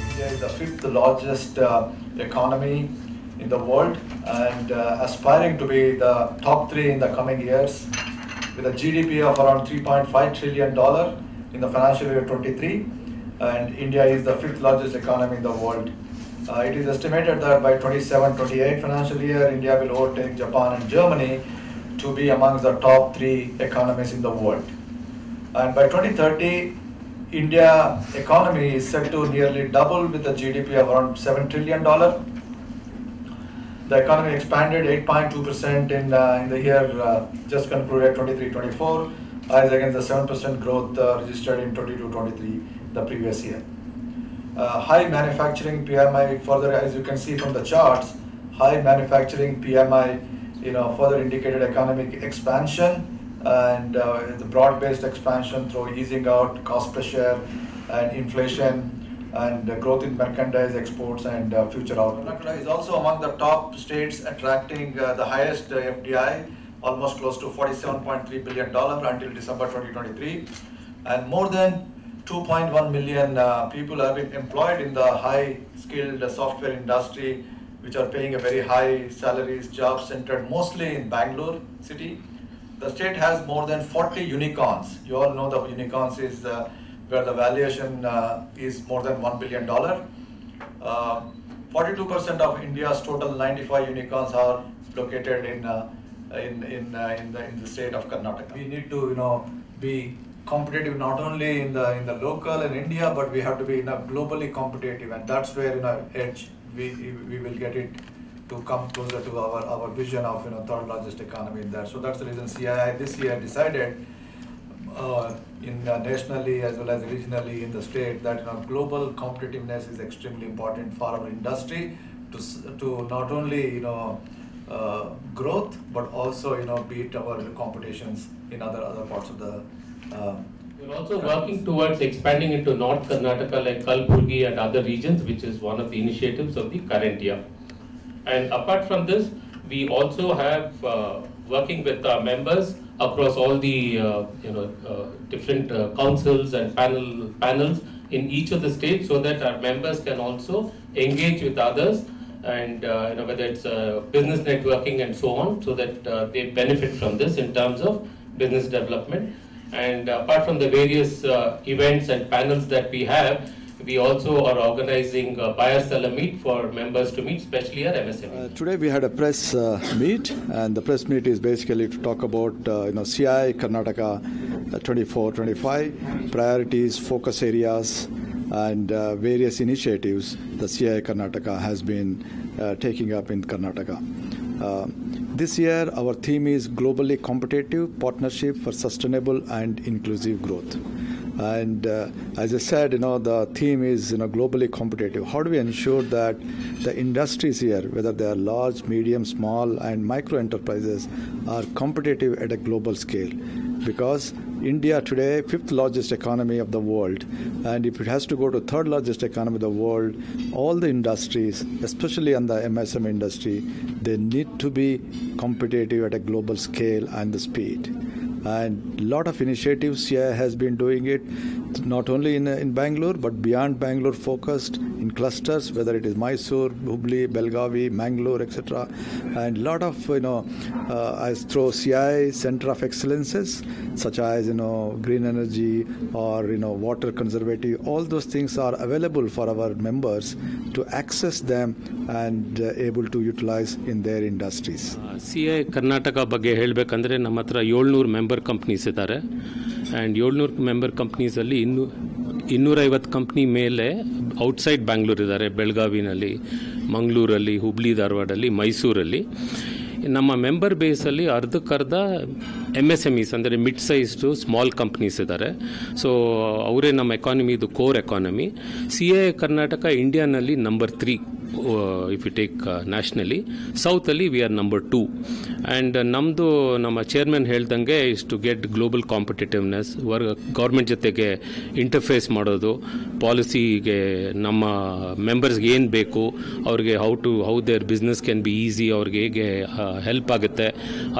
India is the fifth largest economy in the world and aspiring to be the top three in the coming years with a GDP of around $3.5 trillion in the financial year 23, and India is the fifth largest economy in the world. It is estimated that by 27-28 financial year, India will overtake Japan and Germany to be amongst the top three economies in the world. And by 2030, India economy is set to nearly double with a GDP of around $7 trillion. The economy expanded 8.2% in the year just concluded 23-24, as against the 7% growth registered in 22-23, the previous year. High manufacturing PMI, further as you can see from the charts, high manufacturing PMI, further indicated economic expansion and the broad-based expansion through easing out cost pressure and inflation and growth in merchandise exports and future outlook. Karnataka is also among the top states attracting the highest FDI, almost close to $47.3 billion until December 2023, and more than 2.1 million people have been employed in the high-skilled software industry, which are paying a very high salaries, jobs centered mostly in Bangalore city. The state has more than 40 unicorns. You all know the unicorns is where the valuation is more than $1 billion. 42% of India's total 95 unicorns are located in the state of Karnataka. We need to be competitive not only in the local in India, but we have to be globally competitive, and that's where edge we will get it to come closer to our vision of third largest economy in there. So that's the reason CII this year decided nationally as well as regionally in the state that global competitiveness is extremely important for our industry to not only growth but also beat our competitions in other parts of the. We're also working towards expanding into North Karnataka like Kalburgi and other regions, which is one of the initiatives of the current year. And apart from this, we also have working with our members across all the different councils and panels in each of the states, so that our members can also engage with others and whether it's business networking and so on, so that they benefit from this in terms of business development. And apart from the various events and panels that we have, we also are organizing a buyer-seller meet for members to meet, especially our MSME. Today we had a press meet, and the press meet is basically to talk about CII Karnataka 24-25 priorities, focus areas, and various initiatives the CII Karnataka has been taking up in Karnataka. This year our theme is Globally Competitive Partnership for Sustainable and Inclusive Growth. And as I said, the theme is globally competitive. How do we ensure that the industries here, whether they are large, medium, small, and micro enterprises, are competitive at a global scale? Because India today, fifth largest economy of the world, and if it has to go to third largest economy of the world, all the industries, especially on the MSM industry, they need to be competitive at a global scale and the speed. And a lot of initiatives CII has been doing it, not only in Bangalore, but beyond Bangalore, focused in clusters, whether it is Mysore, Hubli, Belgavi, Mangalore, etc. And a lot of, as through CII Center of Excellences, such as, green energy or, water conservative, all those things are available for our members to access them and able to utilize in their industries. CII Karnataka ಬಗ್ಗೆ ಹೇಳಬೇಕಂದ್ರೆ ನಮ್ಮ ಹತ್ರ 700 member companies ಇದ್ದಾರೆ, and 700 member ಕಂಪ್ನೀಸಲ್ಲಿ 250 company ಮೇಲೆ outside Bangalore ಇದ್ದಾರೆ, ಬೆಳಗಾವಿನಲ್ಲಿ, ಮಂಗಳೂರಲ್ಲಿ, ಹುಬ್ಳಿ ಧಾರವಾಡಲ್ಲಿ, ಮೈಸೂರಲ್ಲಿ. ನಮ್ಮ ಮೆಂಬರ್ ಬೇಸಲ್ಲಿ ಅರ್ಧಕ್ಕರ್ಧ MSMEs ಅಂದರೆ ಮಿಡ್ ಸೈಜ್ಡು ಸ್ಮಾಲ್ ಕಂಪ್ನೀಸ್ ಇದ್ದಾರೆ. ಸೊ ಅವರೇ ನಮ್ಮ ಎಕಾನಮಿ, ಇದು ಕೋರ್ ಎಕಾನಮಿ. CII ಕರ್ನಾಟಕ ಇಂಡಿಯಾನಲ್ಲಿ number 3 if you take nationally. ಸೌತಲ್ಲಿ ವಿ ಆರ್ ನಂಬರ್ 2. ಆ್ಯಂಡ್ ನಮ್ಮ ಚೇರ್ಮನ್ ಹೇಳ್ದಂಗೆ is to get global competitiveness, government ಜೊತೆಗೆ ಇಂಟರ್ಫೇಸ್ ಮಾಡೋದು, ಪಾಲಿಸಿಗೆ ನಮ್ಮ ಮೆಂಬರ್ಸ್ಗೆ ಏನು ಬೇಕು, ಅವ್ರಿಗೆ how their business can be easy, ಅವ್ರಿಗೆ ಹೇಗೆ ಹೆಲ್ಪ್ ಆಗುತ್ತೆ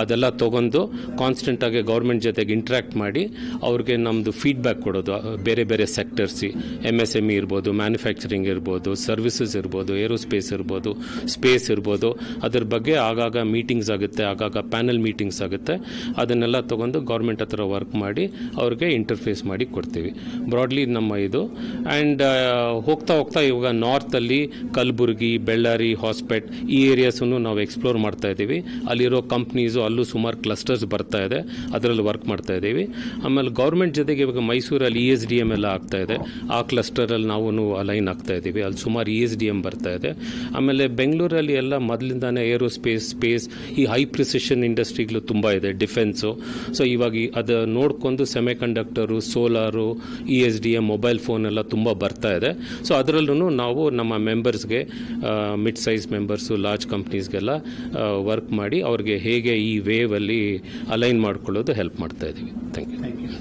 ಅದೆಲ್ಲ ತೊಗೊಂಡು ಕಾನ್ಸ್ಟೆಂಟಾಗಿ ಗೌರ್ಮೆಂಟ್ ಜೊತೆಗೆ ಇಂಟ್ರ್ಯಾಕ್ಟ್ ಮಾಡಿ ಅವ್ರಿಗೆ ನಮ್ಮದು ಫೀಡ್ಬ್ಯಾಕ್ ಕೊಡೋದು. ಬೇರೆ ಬೇರೆ ಸೆಕ್ಟರ್ಸಿ, MSME ಇರ್ಬೋದು, ಮ್ಯಾನುಫ್ಯಾಕ್ಚರಿಂಗ್ ಇರ್ಬೋದು, ಸರ್ವಿಸಸ್ ಇರ್ಬೋದು, ಏರೋಸ್ಪೇಸ್ ಇರ್ಬೋದು, ಸ್ಪೇಸ್ ಇರ್ಬೋದು, ಅದ್ರ ಬಗ್ಗೆ ಆಗಾಗ ಮೀಟಿಂಗ್ಸ್ ಆಗುತ್ತೆ, ಆಗಾಗ ಪ್ಯಾನಲ್ ಮೀಟಿಂಗ್ಸ್ ಆಗುತ್ತೆ. ಅದನ್ನೆಲ್ಲ ತೊಗೊಂಡು ಗೌರ್ಮೆಂಟ್ ಹತ್ರ ವರ್ಕ್ ಮಾಡಿ ಅವ್ರಿಗೆ ಇಂಟರ್ಫೇಸ್ ಮಾಡಿ ಕೊಡ್ತೀವಿ. ಬ್ರಾಡ್ಲಿ ನಮ್ಮ ಇದು. ಆ್ಯಂಡ್ ಹೋಗ್ತಾ ಇವಾಗ ನಾರ್ತಲ್ಲಿ ಕಲಬುರಗಿ, ಬೆಳ್ಳಾರಿ, ಹಾಸ್ಪೆಟ್ ಈ ಏರಿಯಾಸನ್ನು ನಾವು ಎಕ್ಸ್ಪ್ಲೋರ್ ಮಾಡ್ತಾ ಇದ್ದೀವಿ. ಅಲ್ಲಿರೋ ಕಂಪ್ನೀಸು ಅಲ್ಲೂ ಸುಮಾರು ಕ್ಲಸ್ಟರ್ಸ್ ಬರ್ತಾ ಇದೆ, ಅದರಲ್ಲಿ ವರ್ಕ್ ಮಾಡ್ತಾ ಇದ್ದೀವಿ. ಆಮೇಲೆ ಗೌರ್ಮೆಂಟ್ ಜೊತೆಗೆ ಇವಾಗ ಮೈಸೂರಲ್ಲಿ ESDM ಎಲ್ಲ ಆಗ್ತಾ ಇದೆ, ಆ ಕ್ಲಸ್ಟರಲ್ಲಿ ನಾವು ಅಲೈನ್ ಆಗ್ತಾ ಇದ್ದೀವಿ. ಅಲ್ಲಿ ಸುಮಾರು ESDM ಬರ್ತಾ ಇದೆ. ಆಮೇಲೆ ಬೆಂಗಳೂರಲ್ಲಿ ಎಲ್ಲ ಮೊದಲಿಂದಾನೇ ಏರೋಸ್ಪೇಸ್, ಸ್ಪೇಸ್, ಈ ಹೈ ಪ್ರಿಸಿಷನ್ ಇಂಡಸ್ಟ್ರಿಗಳು ತುಂಬ ಇದೆ, ಡಿಫೆನ್ಸು. ಸೊ ಇವಾಗ ಅದು ನೋಡ್ಕೊಂಡು semiconductor, solar, ESDM, mobile phone ಎಲ್ಲ ತುಂಬ ಬರ್ತಾ ಇದೆ. ಸೊ ಅದರಲ್ಲೂ ನಾವು ನಮ್ಮ ಮೆಂಬರ್ಸ್ಗೆ, ಮಿಡ್ ಸೈಜ್ ಮೆಂಬರ್ಸು, ಲಾರ್ಜ್ ಕಂಪ್ನೀಸ್ಗೆಲ್ಲ ವರ್ಕ್ ಮಾಡಿ ಅವ್ರಿಗೆ ಹೇಗೆ ಈ ವೇವಲ್ಲಿ ಅಲೈನ್ ಮಾಡ್ಕೊಳ್ಳೋದು ಹೆಲ್ಪ್ ಮಾಡ್ತಾ ಇದ್ದೀವಿ. Thank you.